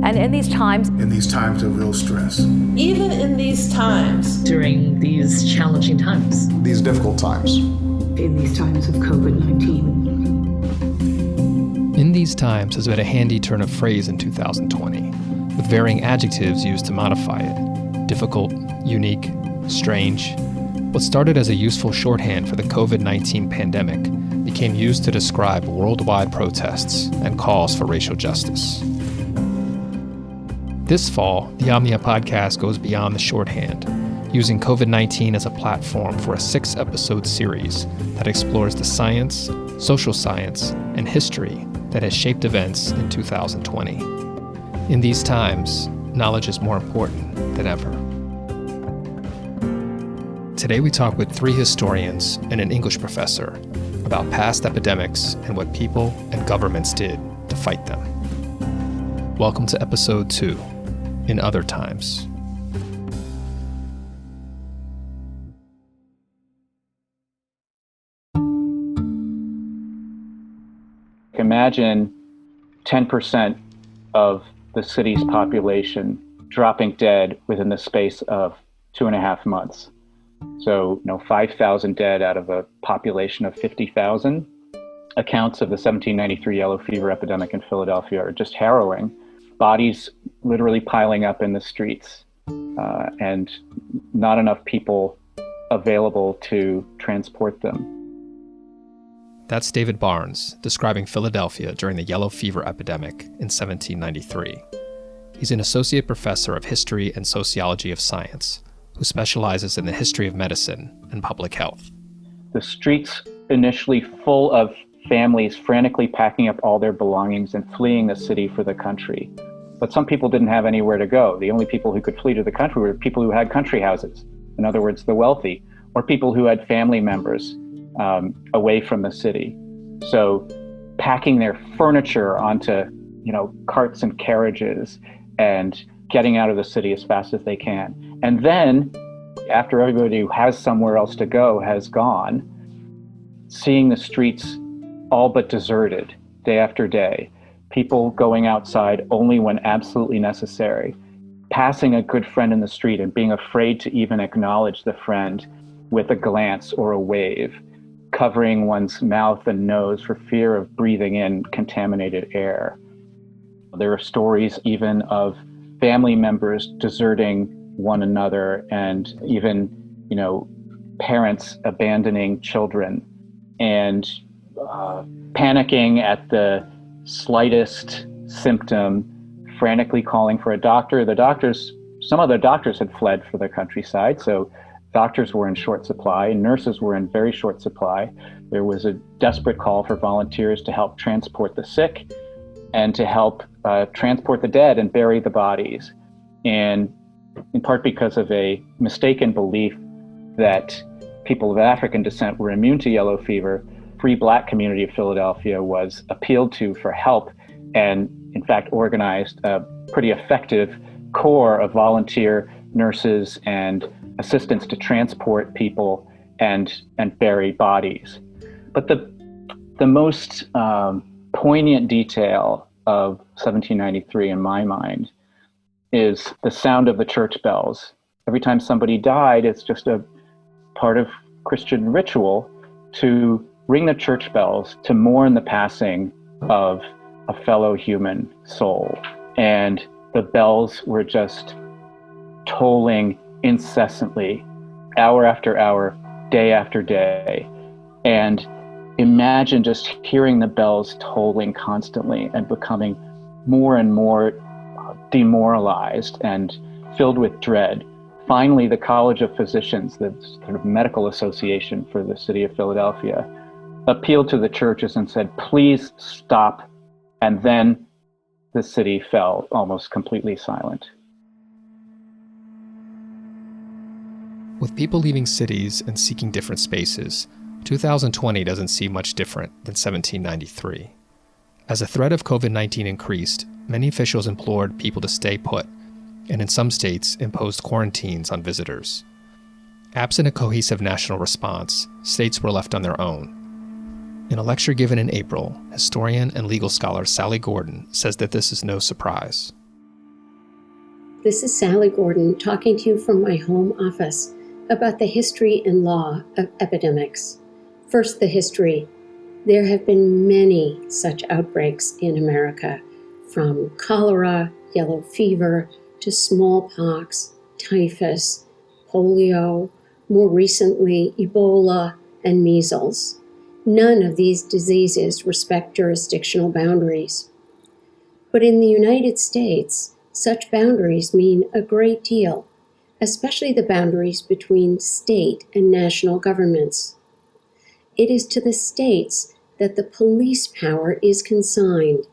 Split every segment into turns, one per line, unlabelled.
And in these times
of real stress,
even in these times,
during these challenging times,
these difficult times,
in these times of COVID-19.
In these times has been a handy turn of phrase in 2020, with varying adjectives used to modify it. Difficult, unique, strange. What started as a useful shorthand for the COVID-19 pandemic became used to describe worldwide protests and calls for racial justice. This fall, the Omnia podcast goes beyond the shorthand, using COVID-19 as a platform for a 6-episode series that explores the science, social science, and history that has shaped events in 2020. In these times, knowledge is more important than ever. Today we talk with 3 historians and an English professor about past epidemics and what people and governments did to fight them. Welcome to episode 2, In Other Times.
Imagine 10% of the city's population dropping dead within the space of 2.5 months. So, 5,000 dead out of a population of 50,000. Accounts of the 1793 yellow fever epidemic in Philadelphia are just harrowing. Bodies literally piling up in the streets, and not enough people available to transport them.
That's David Barnes describing Philadelphia during the yellow fever epidemic in 1793. He's an associate professor of history and sociology of science, who specializes in the history of medicine and public health.
The streets initially full of families frantically packing up all their belongings and fleeing the city for the country. But some people didn't have anywhere to go. The only people who could flee to the country were people who had country houses, in other words, the wealthy, or people who had family members away from the city. So packing their furniture onto, carts and carriages and getting out of the city as fast as they can. And then, after everybody who has somewhere else to go has gone, seeing the streets all but deserted day after day, people going outside only when absolutely necessary, passing a good friend in the street and being afraid to even acknowledge the friend with a glance or a wave, covering one's mouth and nose for fear of breathing in contaminated air. There are stories even of family members deserting one another, and even, parents abandoning children and panicking at the slightest symptom, frantically calling for a doctor. Some of the doctors had fled for the countryside, so doctors were in short supply, nurses were in very short supply. There was a desperate call for volunteers to help transport the sick and to help transport the dead and bury the bodies. And in part because of a mistaken belief that people of African descent were immune to yellow fever, Free Black community of Philadelphia was appealed to for help and, in fact, organized a pretty effective corps of volunteer nurses and assistants to transport people and bury bodies. But the most poignant detail of 1793 in my mind is the sound of the church bells. Every time somebody died, it's just a part of Christian ritual to ring the church bells to mourn the passing of a fellow human soul. And the bells were just tolling incessantly, hour after hour, day after day. And imagine just hearing the bells tolling constantly and becoming more and more demoralized and filled with dread. Finally, the College of Physicians, the sort of medical association for the city of Philadelphia, appealed to the churches and said, please stop. And then the city fell almost completely silent.
With people leaving cities and seeking different spaces, 2020 doesn't seem much different than 1793. As the threat of COVID-19 increased, many officials implored people to stay put, and in some states imposed quarantines on visitors. Absent a cohesive national response, states were left on their own. In a lecture given in April, historian and legal scholar Sally Gordon says that this is no surprise.
This is Sally Gordon talking to you from my home office about the history and law of epidemics. First, the history. There have been many such outbreaks in America, from cholera, yellow fever, to smallpox, typhus, polio, more recently Ebola, and measles. None of these diseases respect jurisdictional boundaries. But in the United States, such boundaries mean a great deal, especially the boundaries between state and national governments. It is to the states that the police power is consigned.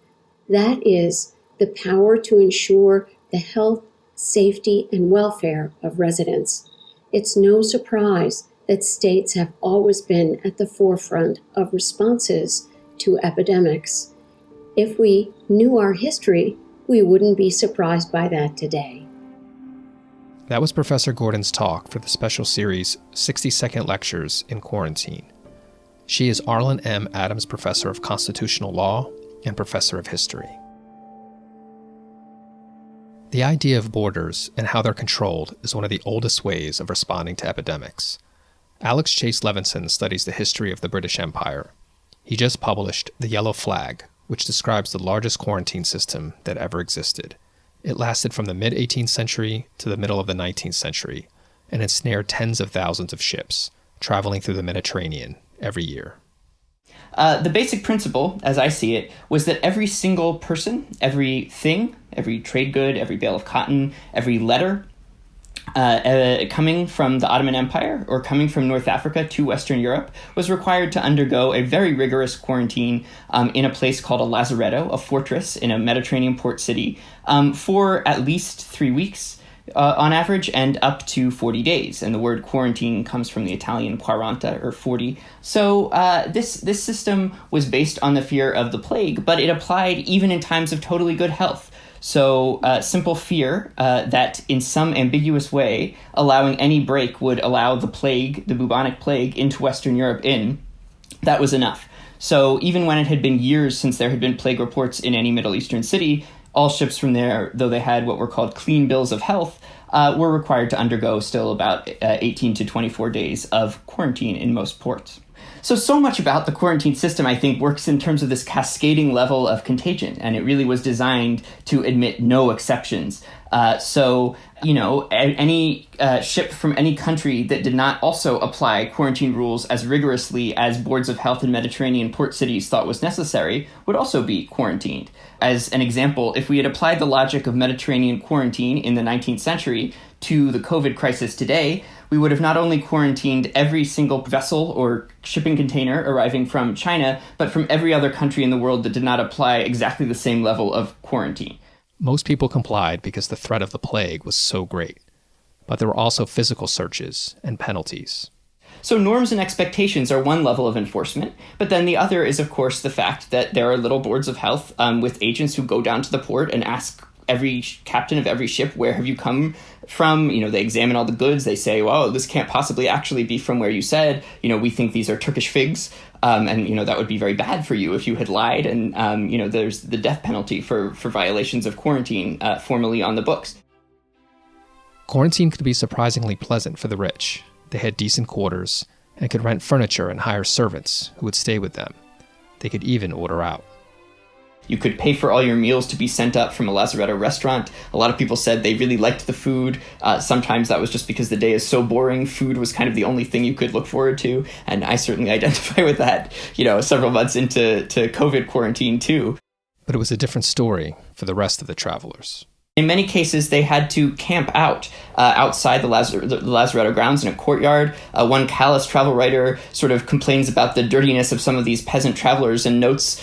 That is, the power to ensure the health, safety, and welfare of residents. It's no surprise that states have always been at the forefront of responses to epidemics. If we knew our history, we wouldn't be surprised by that today.
That was Professor Gordon's talk for the special series 60-Second Lectures in Quarantine. She is Arlin M. Adams Professor of Constitutional Law and Professor of History. The idea of borders and how they're controlled is one of the oldest ways of responding to epidemics. Alex Chase-Levenson studies the history of the British Empire. He just published The Yellow Flag, which describes the largest quarantine system that ever existed. It lasted from the mid-18th century to the middle of the 19th century, and ensnared tens of thousands of ships, traveling through the Mediterranean every year.
The basic principle, as I see it, was that every single person, every thing, every trade good, every bale of cotton, every letter, coming from the Ottoman Empire or coming from North Africa to Western Europe was required to undergo a very rigorous quarantine in a place called a lazaretto, a fortress in a Mediterranean port city, for at least 3 weeks on average and up to 40 days. And the word quarantine comes from the Italian quaranta, or 40. So this system was based on the fear of the plague, but it applied even in times of totally good health. So simple fear that in some ambiguous way, allowing any break would allow the plague, the bubonic plague, into Western Europe that was enough. So even when it had been years since there had been plague reports in any Middle Eastern city, all ships from there, though they had what were called clean bills of health, were required to undergo still about 18 to 24 days of quarantine in most ports. So much about the quarantine system, I think, works in terms of this cascading level of contagion, and it really was designed to admit no exceptions. Any ship from any country that did not also apply quarantine rules as rigorously as boards of health in Mediterranean port cities thought was necessary would also be quarantined. As an example, if we had applied the logic of Mediterranean quarantine in the 19th century to the COVID crisis today, we would have not only quarantined every single vessel or shipping container arriving from China, but from every other country in the world that did not apply exactly the same level of quarantine.
Most people complied because the threat of the plague was so great, but there were also physical searches and penalties.
So norms and expectations are one level of enforcement, but then the other is, of course, the fact that there are little boards of health with agents who go down to the port and ask every captain of every ship, where have you come from? They examine all the goods. They say, well, this can't possibly actually be from where you said. We think these are Turkish figs. And that would be very bad for you if you had lied. And, there's the death penalty for violations of quarantine formally on the books.
Quarantine could be surprisingly pleasant for the rich. They had decent quarters and could rent furniture and hire servants who would stay with them. They could even order out.
You could pay for all your meals to be sent up from a lazaretto restaurant. A lot of people said they really liked the food. Sometimes that was just because the day is so boring. Food was kind of the only thing you could look forward to. And I certainly identify with that, several months into COVID quarantine too.
But it was a different story for the rest of the travelers.
In many cases, they had to camp out outside the lazaretto grounds in a courtyard. One callous travel writer sort of complains about the dirtiness of some of these peasant travelers and notes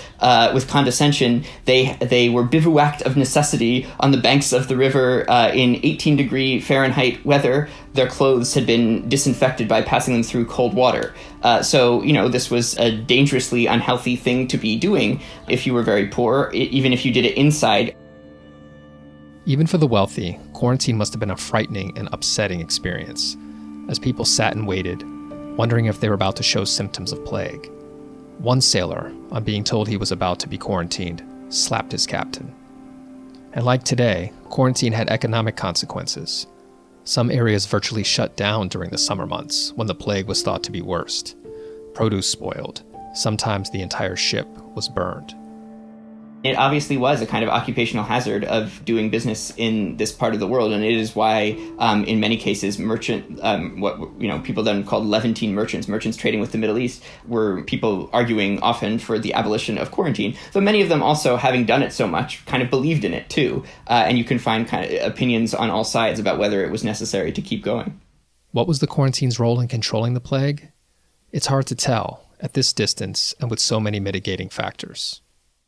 with condescension they were bivouacked of necessity on the banks of the river in 18-degree Fahrenheit weather. Their clothes had been disinfected by passing them through cold water. This was a dangerously unhealthy thing to be doing if you were very poor, even if you did it inside.
Even for the wealthy, quarantine must have been a frightening and upsetting experience, as people sat and waited, wondering if they were about to show symptoms of plague. One sailor, on being told he was about to be quarantined, slapped his captain. And like today, quarantine had economic consequences. Some areas virtually shut down during the summer months when the plague was thought to be worst. Produce spoiled. Sometimes the entire ship was burned.
It obviously was a kind of occupational hazard of doing business in this part of the world, and it is why, in many cases, people then called Levantine merchants trading with the Middle East, were people arguing often for the abolition of quarantine. Though many of them also, having done it so much, kind of believed in it too. And you can find kind of opinions on all sides about whether it was necessary to keep going.
What was the quarantine's role in controlling the plague? It's hard to tell at this distance and with so many mitigating factors.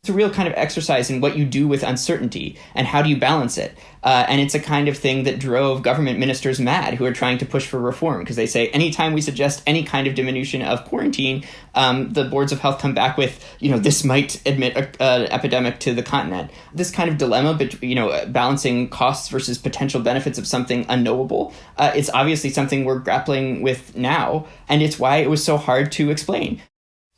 It's a real kind of exercise in what you do with uncertainty and how do you balance it. And it's a kind of thing that drove government ministers mad who are trying to push for reform, because they say anytime we suggest any kind of diminution of quarantine, the boards of health come back with, this might admit an epidemic to the continent. This kind of dilemma, balancing costs versus potential benefits of something unknowable, it's obviously something we're grappling with now. And it's why it was so hard to explain.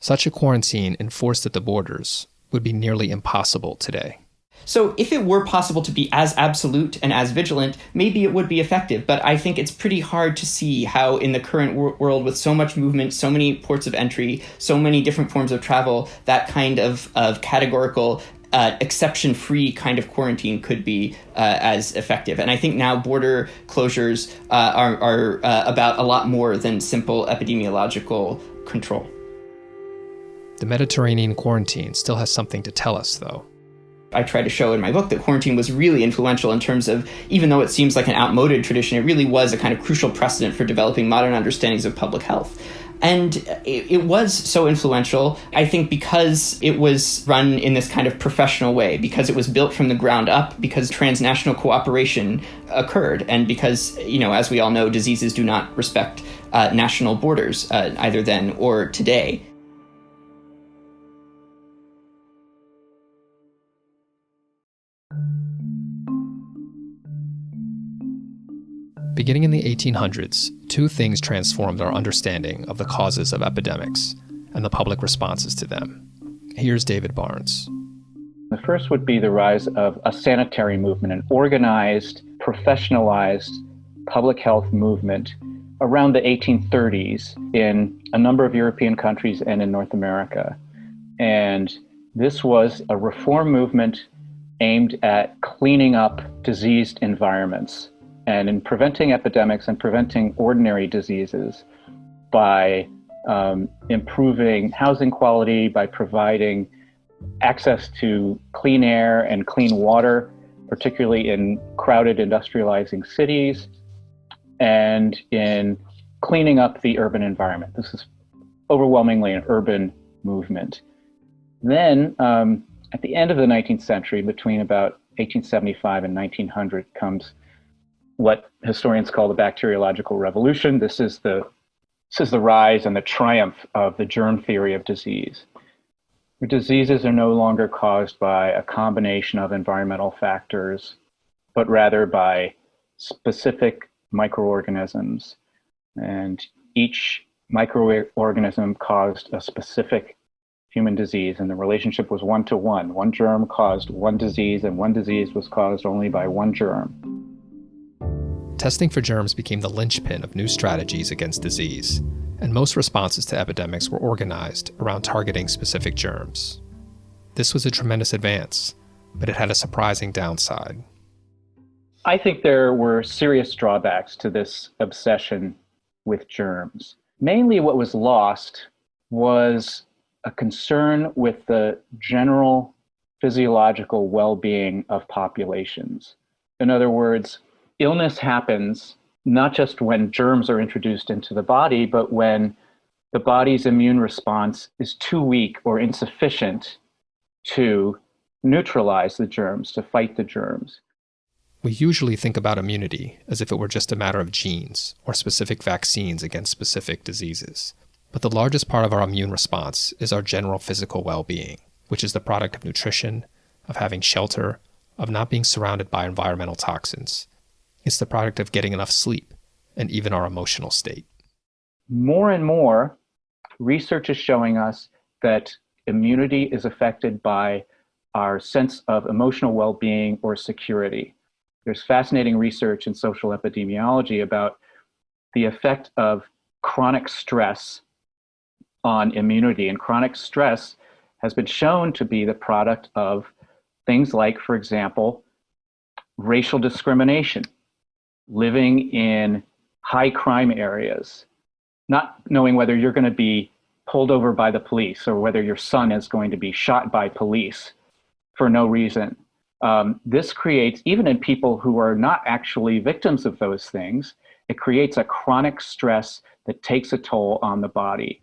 Such a quarantine enforced at the borders would be nearly impossible today.
So if it were possible to be as absolute and as vigilant, maybe it would be effective. But I think it's pretty hard to see how in the current world with so much movement, so many ports of entry, so many different forms of travel, that kind of categorical exception-free kind of quarantine could be as effective. And I think now border closures are about a lot more than simple epidemiological control.
The Mediterranean quarantine still has something to tell us, though.
I try to show in my book that quarantine was really influential in terms of, even though it seems like an outmoded tradition, it really was a kind of crucial precedent for developing modern understandings of public health. And it was so influential, I think, because it was run in this kind of professional way, because it was built from the ground up, because transnational cooperation occurred, and because, as we all know, diseases do not respect national borders, either then or today.
Beginning in the 1800s, two things transformed our understanding of the causes of epidemics and the public responses to them. Here's David Barnes.
The first would be the rise of a sanitary movement, an organized, professionalized public health movement around the 1830s in a number of European countries and in North America. And this was a reform movement aimed at cleaning up diseased environments and in preventing epidemics and preventing ordinary diseases by improving housing quality, by providing access to clean air and clean water, particularly in crowded industrializing cities, and in cleaning up the urban environment. This is overwhelmingly an urban movement. Then at the end of the 19th century, between about 1875 and 1900, comes what historians call the bacteriological revolution. This is the rise and the triumph of the germ theory of disease. Diseases are no longer caused by a combination of environmental factors, but rather by specific microorganisms. And each microorganism caused a specific human disease, and the relationship was one-to-one. One germ caused one disease, and one disease was caused only by one germ.
Testing for germs became the linchpin of new strategies against disease, and most responses to epidemics were organized around targeting specific germs. This was a tremendous advance, but it had a surprising downside.
I think there were serious drawbacks to this obsession with germs. Mainly what was lost was a concern with the general physiological well-being of populations. In other words, illness happens not just when germs are introduced into the body, but when the body's immune response is too weak or insufficient to neutralize the germs, to fight the germs.
We usually think about immunity as if it were just a matter of genes or specific vaccines against specific diseases. But the largest part of our immune response is our general physical well-being, which is the product of nutrition, of having shelter, of not being surrounded by environmental toxins. It's the product of getting enough sleep, and even our emotional state.
More and more, research is showing us that immunity is affected by our sense of emotional well-being or security. There's fascinating research in social epidemiology about the effect of chronic stress on immunity. And chronic stress has been shown to be the product of things like, for example, racial discrimination, living in high crime areas, not knowing whether you're going to be pulled over by the police or whether your son is going to be shot by police for no reason. This creates, even in people who are not actually victims of those things, it creates a chronic stress that takes a toll on the body.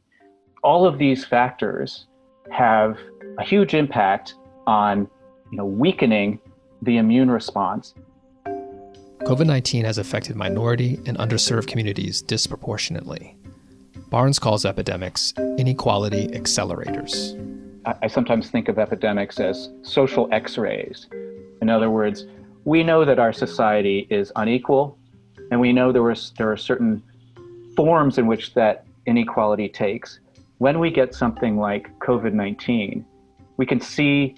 All of these factors have a huge impact on, weakening the immune response.
COVID-19 has affected minority and underserved communities disproportionately. Barnes calls epidemics inequality accelerators.
I sometimes think of epidemics as social X-rays. In other words, we know that our society is unequal, and we know there are certain forms in which that inequality takes. When we get something like COVID-19, we can see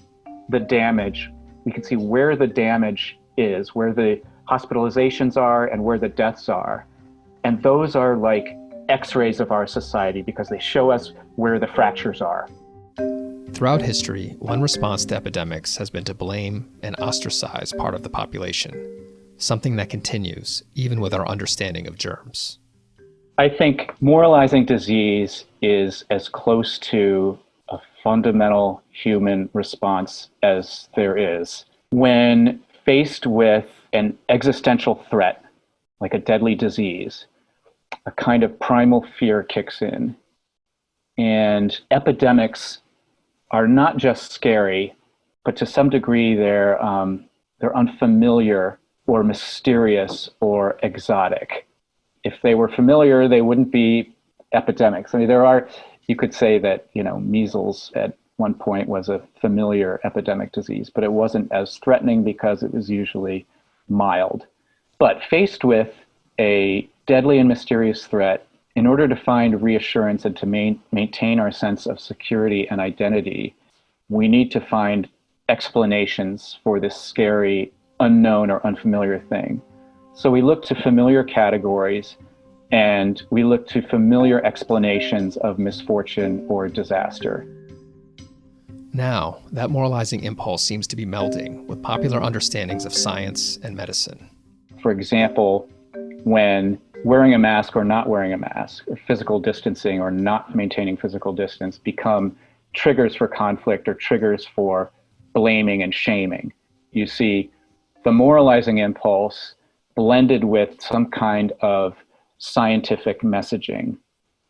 the damage. We can see where the damage is, where the hospitalizations are and where the deaths are. And those are like X-rays of our society because they show us where the fractures are.
Throughout history, one response to epidemics has been to blame and ostracize part of the population, something that continues even with our understanding of germs.
I think moralizing disease is as close to a fundamental human response as there is. When faced with an existential threat, like a deadly disease, a kind of primal fear kicks in. And epidemics are not just scary, but to some degree they're unfamiliar or mysterious or exotic. If they were familiar, they wouldn't be epidemics. I mean, you could say that, measles at one point was a familiar epidemic disease, but it wasn't as threatening because it was usually mild. But faced with a deadly and mysterious threat, in order to find reassurance and to maintain our sense of security and identity, we need to find explanations for this scary, unknown or unfamiliar thing. So we look to familiar categories and we look to familiar explanations of misfortune or disaster.
Now, that moralizing impulse seems to be melding with popular understandings of science and medicine.
For example, when wearing a mask or not wearing a mask, or physical distancing or not maintaining physical distance become triggers for conflict or triggers for blaming and shaming. You see the moralizing impulse blended with some kind of scientific messaging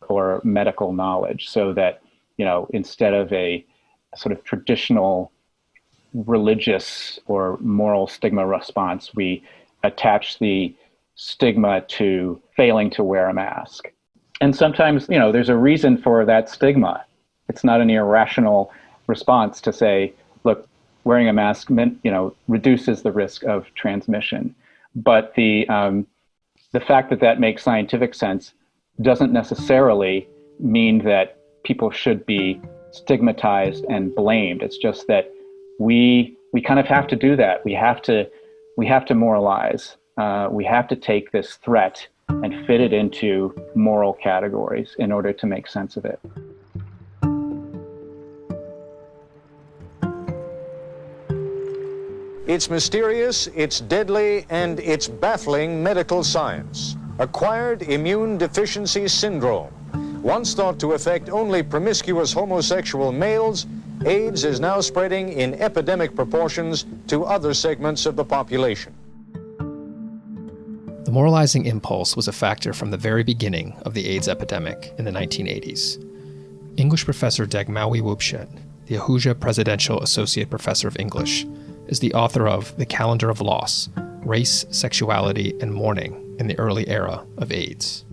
or medical knowledge, so that, instead of a sort of traditional religious or moral stigma response, we attach the stigma to failing to wear a mask. And sometimes, there's a reason for that stigma. It's not an irrational response to say, look, wearing a mask, reduces the risk of transmission. But the fact that that makes scientific sense doesn't necessarily mean that people should be stigmatized and blamed. It's just that we kind of have to do that. We have to moralize. We have to take this threat and fit it into moral categories in order to make sense of it.
It's mysterious, it's deadly, and it's baffling medical science. Acquired immune deficiency syndrome. Once thought to affect only promiscuous homosexual males, AIDS is now spreading in epidemic proportions to other segments of the population.
The moralizing impulse was a factor from the very beginning of the AIDS epidemic in the 1980s. English professor Dagmawi Woubshet, the Ahuja Presidential Associate Professor of English, is the author of The Calendar of Loss, Race, Sexuality, and Mourning in the Early Era of AIDS.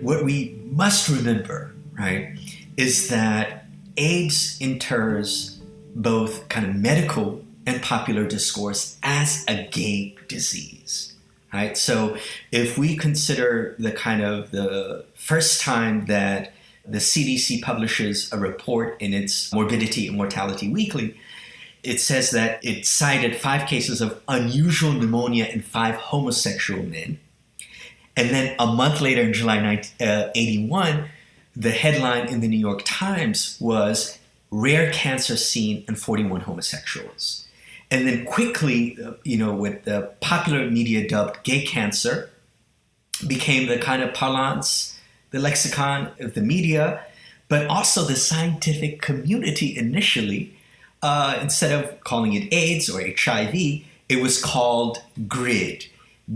What we must remember, right, is that AIDS enters both kind of medical and popular discourse as a gay disease, right? So if we consider the first time that the CDC publishes a report in its Morbidity and Mortality Weekly, it says that it cited 5 cases of unusual pneumonia in 5 homosexual men. And then a month later, in July 1981, the headline in the New York Times was "Rare Cancer Seen in 41 Homosexuals." And then quickly, with the popular media dubbed gay cancer, became the kind of parlance, the lexicon of the media, but also the scientific community initially. Instead of calling it AIDS or HIV, it was called GRID,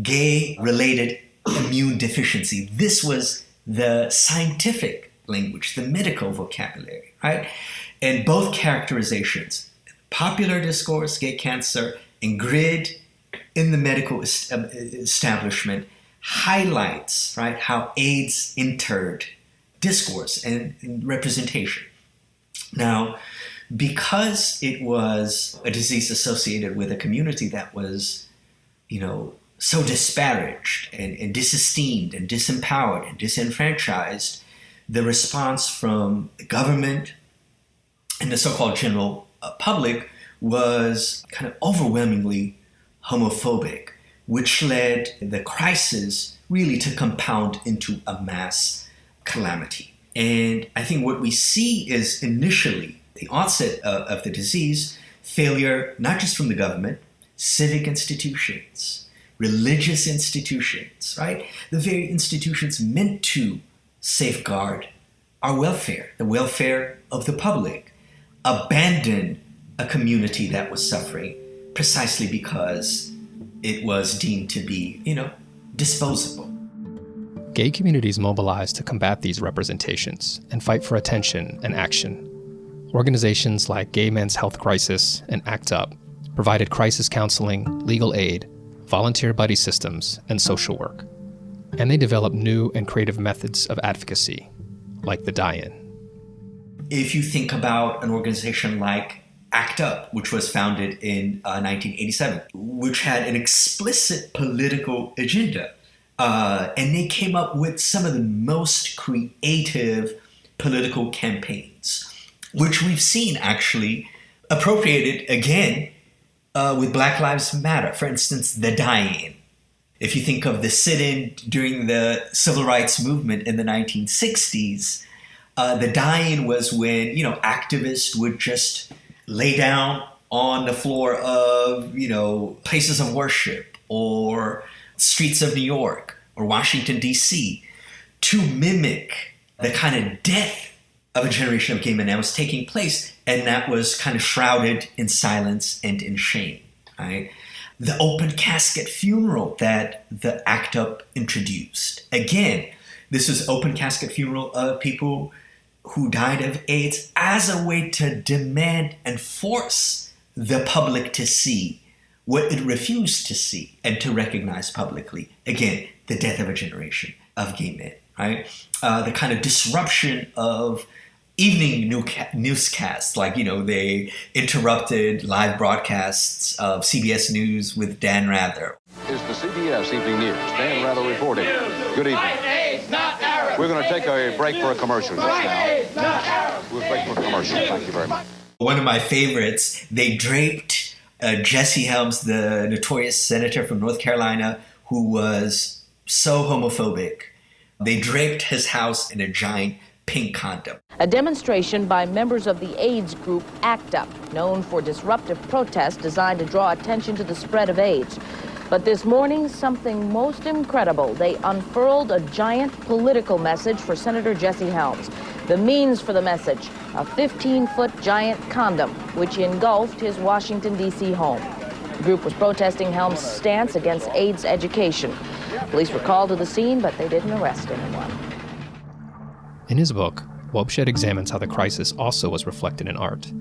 gay-related immune deficiency. This was the scientific language, the medical vocabulary, right? And both characterizations, popular discourse, gay cancer, and GRID in the medical establishment highlights, right, how AIDS entered discourse and representation. Now, because it was a disease associated with a community that was, so disparaged and disesteemed and disempowered and disenfranchised, the response from the government and the so-called general public was kind of overwhelmingly homophobic, which led the crisis really to compound into a mass calamity. And I think what we see is initially the onset of the disease, failure not just from the government, civic institutions, religious institutions, right? The very institutions meant to safeguard our welfare, the welfare of the public, abandon a community that was suffering precisely because it was deemed to be, disposable.
Gay communities mobilized to combat these representations and fight for attention and action. Organizations like Gay Men's Health Crisis and ACT UP provided crisis counseling, legal aid, volunteer buddy systems, and social work. And they developed new and creative methods of advocacy, like the die-in.
If you think about an organization like ACT UP, which was founded in 1987, which had an explicit political agenda, and they came up with some of the most creative political campaigns, which we've seen actually appropriated again with Black Lives Matter. For instance, the die-in. If you think of the sit-in during the civil rights movement in the 1960s, the die-in was when, activists would just lay down on the floor of, places of worship or streets of New York or Washington, D.C. to mimic the kind of death of a generation of gay men that was taking place, and that was kind of shrouded in silence and in shame, right? The open casket funeral that the ACT UP introduced. Again, this was open casket funeral of people who died of AIDS as a way to demand and force the public to see what it refused to see and to recognize publicly. Again, the death of a generation of gay men, right? The kind of disruption of evening newscasts, like, they interrupted live broadcasts of CBS News with Dan Rather.
Is the CBS Evening News. Dan Rather reporting. Good evening. We're going to take a break for a commercial just now. We'll break for a commercial. Thank you very much.
One of my favorites, they draped Jesse Helms, the notorious senator from North Carolina, who was so homophobic. They draped his house in a giant pink condom.
A demonstration by members of the AIDS group ACT UP, known for disruptive protests designed to draw attention to the spread of AIDS. But this morning, something most incredible. They unfurled a giant political message for Senator Jesse Helms. The means for the message, a 15-foot giant condom, which engulfed his Washington, D.C. home. The group was protesting Helms' stance against AIDS education. Police were called to the scene, but they didn't arrest anyone.
In his book, Woubshet examines how the crisis also was reflected in art,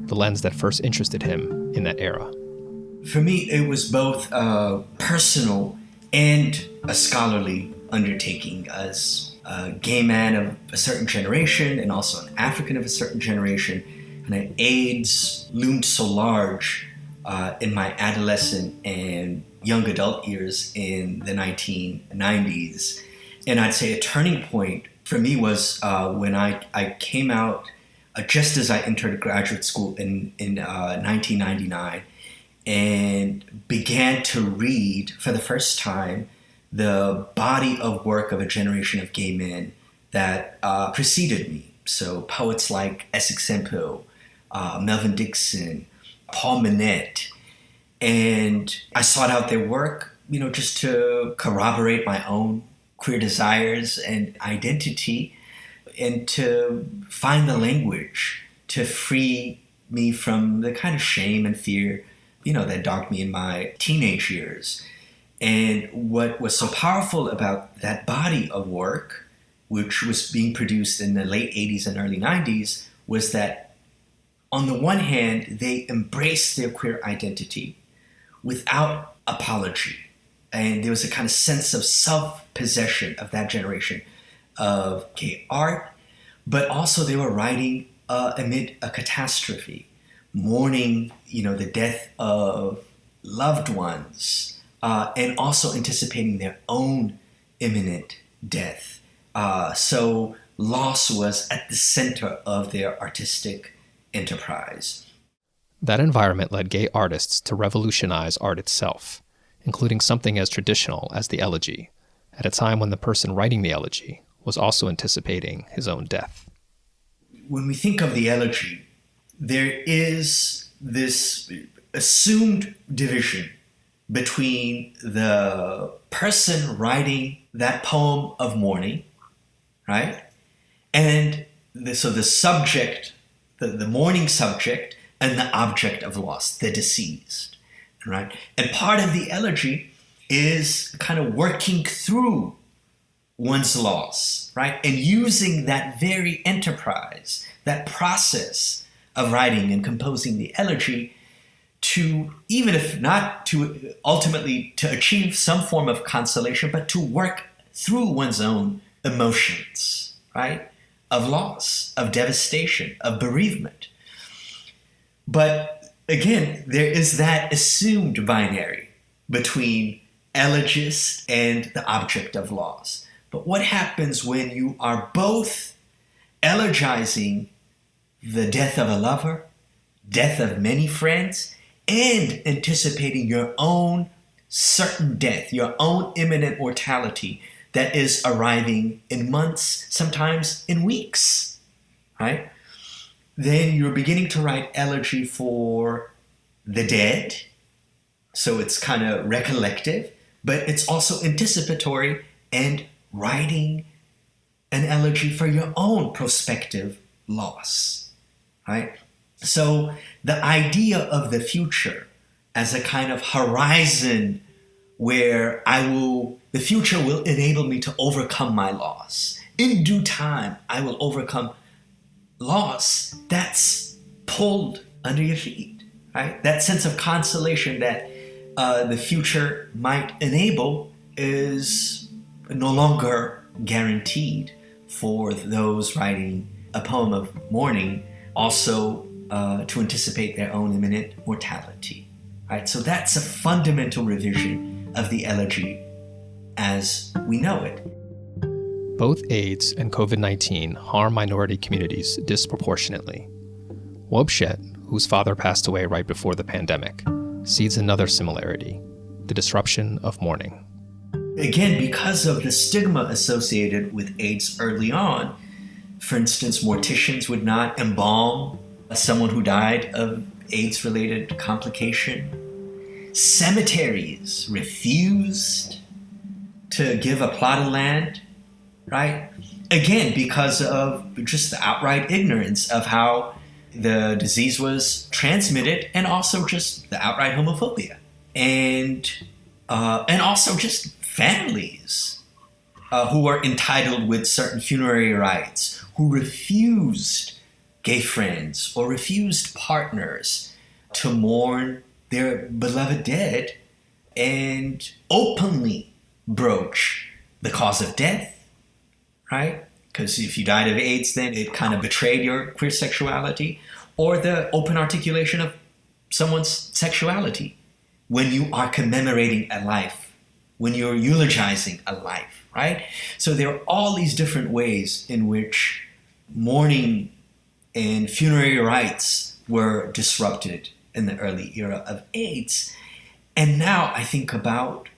the lens that first interested him in that era.
For me, it was both personal and a scholarly undertaking. As a gay man of a certain generation and also an African of a certain generation, and AIDS loomed so large in my adolescent and young adult years in the 1990s. And I'd say a turning point for me was when I came out just as I entered graduate school in 1999, and began to read for the first time the body of work of a generation of gay men that preceded me. So poets like Essex Sempill, Melvin Dixon, Paul Manette. And I sought out their work, just to corroborate my own queer desires and identity, and to find the language to free me from the kind of shame and fear, that dogged me in my teenage years. And what was so powerful about that body of work, which was being produced in the late 80s and early 90s, was that on the one hand, they embraced their queer identity without apology. And there was a kind of sense of self-possession of that generation of gay art, but also they were writing amid a catastrophe, mourning, the death of loved ones, and also anticipating their own imminent death. So loss was at the center of their artistic enterprise.
That environment led gay artists to revolutionize art itself, including something as traditional as the elegy, at a time when the person writing the elegy was also anticipating his own death.
When we think of the elegy, there is this assumed division between the person writing that poem of mourning, right? And the subject, the mourning subject, and the object of loss, the deceased, right? And part of the elegy is kind of working through one's loss, right? And using that very enterprise, that process of writing and composing the elegy to, even if not to ultimately to achieve some form of consolation, but to work through one's own emotions, right? Of loss, of devastation, of bereavement. But again, there is that assumed binary between elegist and the object of loss. But what happens when you are both elegizing the death of a lover, death of many friends, and anticipating your own certain death, your own imminent mortality that is arriving in months, sometimes in weeks, right? Then you're beginning to write elegy for the dead. So it's kind of recollective, but it's also anticipatory and writing an elegy for your own prospective loss, right? So the idea of the future as a kind of horizon where the future will enable me to overcome my loss. In due time, I will overcome loss. That's pulled under your feet, right? That sense of consolation that the future might enable is no longer guaranteed for those writing a poem of mourning, also to anticipate their own imminent mortality, right? So that's a fundamental revision of the elegy as we know it.
Both AIDS and COVID-19 harm minority communities disproportionately. Woubshet, whose father passed away right before the pandemic, sees another similarity, the disruption of mourning.
Again, because of the stigma associated with AIDS early on, for instance, morticians would not embalm someone who died of AIDS-related complication. Cemeteries refused to give a plot of land, right? Again, because of just the outright ignorance of how the disease was transmitted, and also just the outright homophobia. And also just families who were entitled with certain funerary rites, who refused gay friends or refused partners to mourn their beloved dead and openly broach the cause of death, right? Because if you died of AIDS, then it kind of betrayed your queer sexuality, or the open articulation of someone's sexuality when you are commemorating a life, when you're eulogizing a life, right? So there are all these different ways in which mourning and funerary rites were disrupted in the early era of AIDS. And now I think about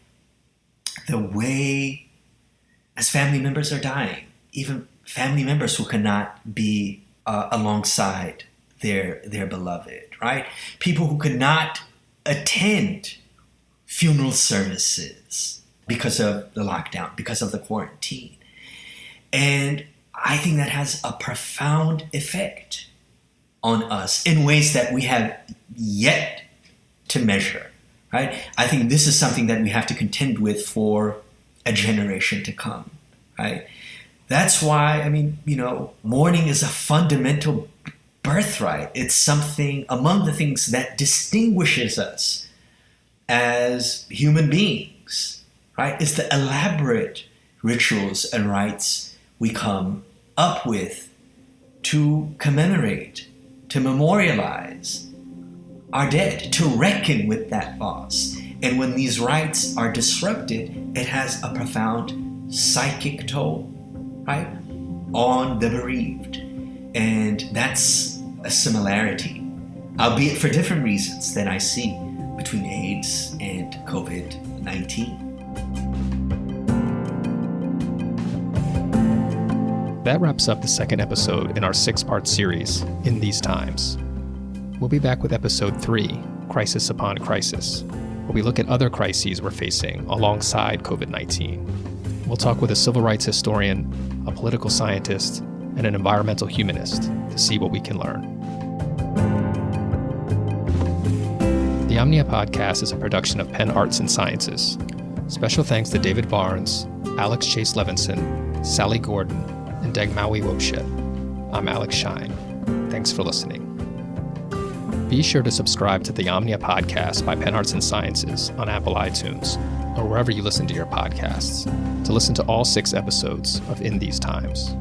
the way as family members are dying, even family members who cannot be alongside their beloved, right? People who could not attend funeral services because of the lockdown, because of the quarantine. And I think that has a profound effect on us in ways that we have yet to measure, right? I think this is something that we have to contend with for a generation to come, right? That's why, mourning is a fundamental birthright. It's something among the things that distinguishes us as human beings, right? It's the elaborate rituals and rites we come up with to commemorate, to memorialize our dead, to reckon with that loss. And when these rites are disrupted, it has a profound psychic toll, right, on the bereaved. And that's a similarity, albeit for different reasons, that I see between AIDS and COVID-19.
That wraps up the second episode in our 6-part series, In These Times. We'll be back with episode 3, Crisis Upon Crisis, where we look at other crises we're facing alongside COVID-19. We'll talk with a civil rights historian, a political scientist, and an environmental humanist to see what we can learn. The Omnia Podcast is a production of Penn Arts and Sciences. Special thanks to David Barnes, Alex Chase-Levenson, Sally Gordon, and Dagmawi Woubshet. I'm Alex Shine. Thanks for listening. Be sure to subscribe to the Omnia Podcast by Penn Arts and Sciences on Apple iTunes or wherever you listen to your podcasts to listen to all 6 episodes of In These Times.